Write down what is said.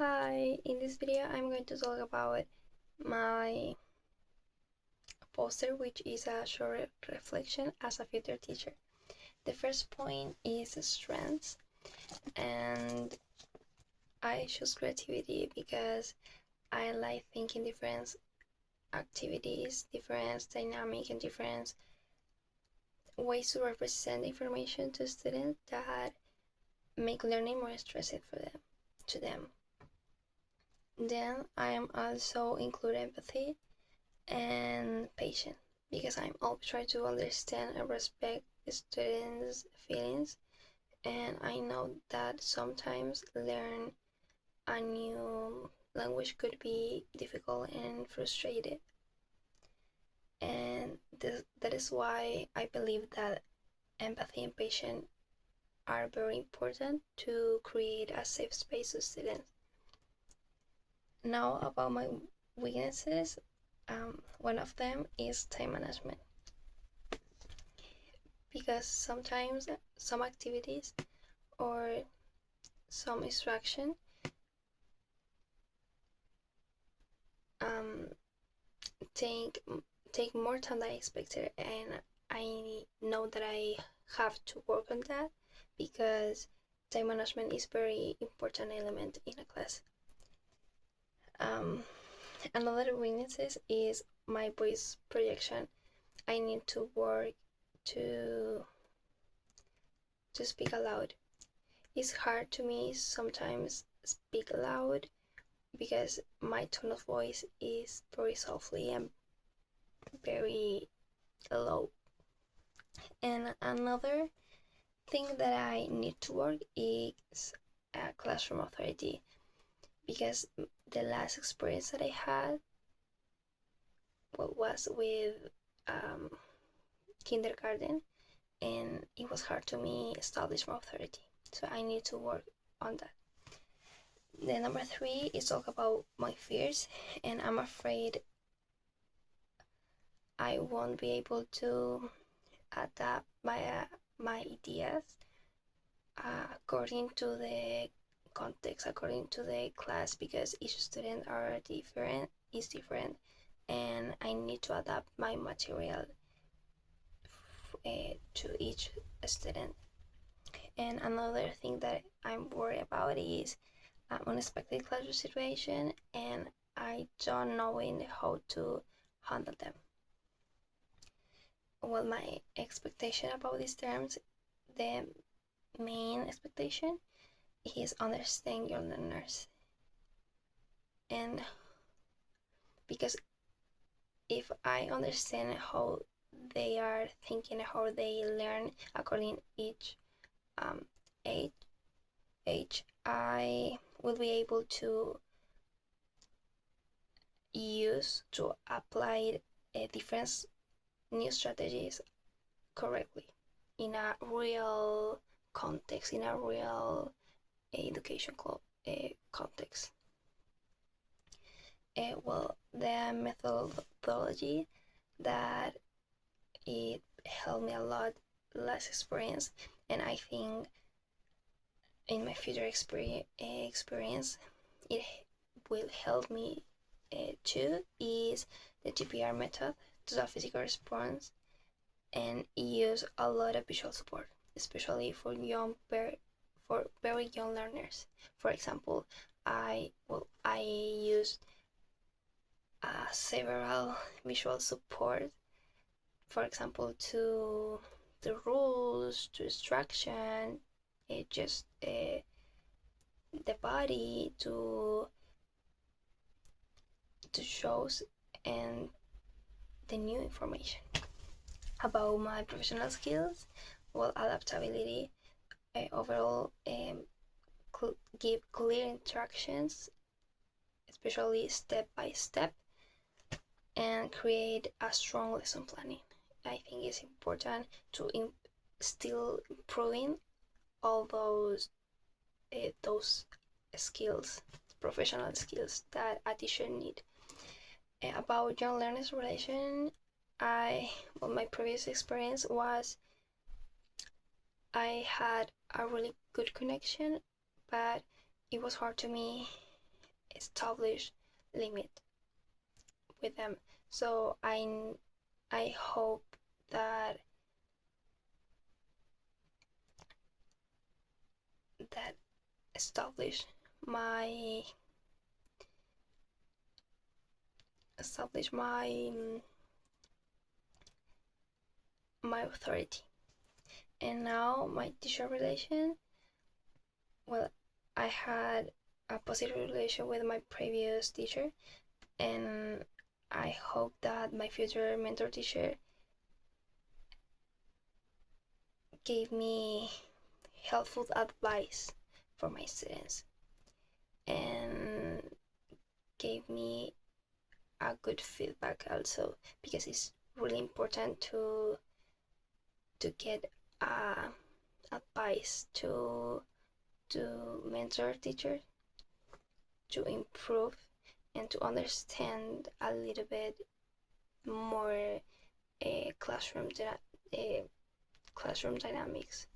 Hi, in this video I'm going to talk about my poster, which is a short reflection as a future teacher. The first point is strengths, and I choose creativity because I like thinking different activities, different dynamic and different ways to represent information to students that make learning more stressful to them. Then I am also include empathy and patience because I'm always trying to understand and respect the students' feelings, and I know that sometimes learn a new language could be difficult and frustrated, and that is why I believe that empathy and patience are very important to create a safe space for students. Now about my weaknesses, one of them is time management because sometimes some activities or some instruction um, take take more time than I expected, and I know that I have to work on that because time management is very important element in a class. Um, Another weaknesses is my voice projection. I need to work to speak aloud. It's hard to me sometimes speak loud because my tone of voice is very softly and very low. And another thing that I need to work is classroom authority because the last experience that I had was with um, kindergarten, and it was hard to me establish my authority. So I need to work on that. The number three is talk about my fears, and I'm afraid I won't be able to adapt my ideas according to the context, according to the class, because each student is different, and I need to adapt my material to each student. And another thing that I'm worried about is unexpected classroom situation, and I don't knowing how to handle them. Well, my expectation about these terms, the main expectation is understand your learners, and because if I understand how they are thinking, how they learn according each um, age, I will be able to use to apply different new strategies correctly in a real context, in a real education context. Well, the methodology that it helped me a lot less experience, and I think in my future experience it will help me too, is the TPR method, the physical response, and use a lot of visual support, especially for very young learners. For example, I used several visual support, for example, to the rules, to instruction, just the body, to shows and the new information about my professional skills. Well, adaptability, overall, give clear instructions, especially step by step, and create a strong lesson planning. I think it's important to still improving all those skills, professional skills that a teacher need. About young learners relation, my previous experience was I had a really good connection, but it was hard to me establish limit with them. So I hope that establish my establish my authority. And now my teacher relation, well, I had a positive relation with my previous teacher, and I hope that my future mentor teacher gave me helpful advice for my students and gave me a good feedback also, because it's really important to get advice to mentor teachers to improve and to understand a little bit more classroom classroom dynamics.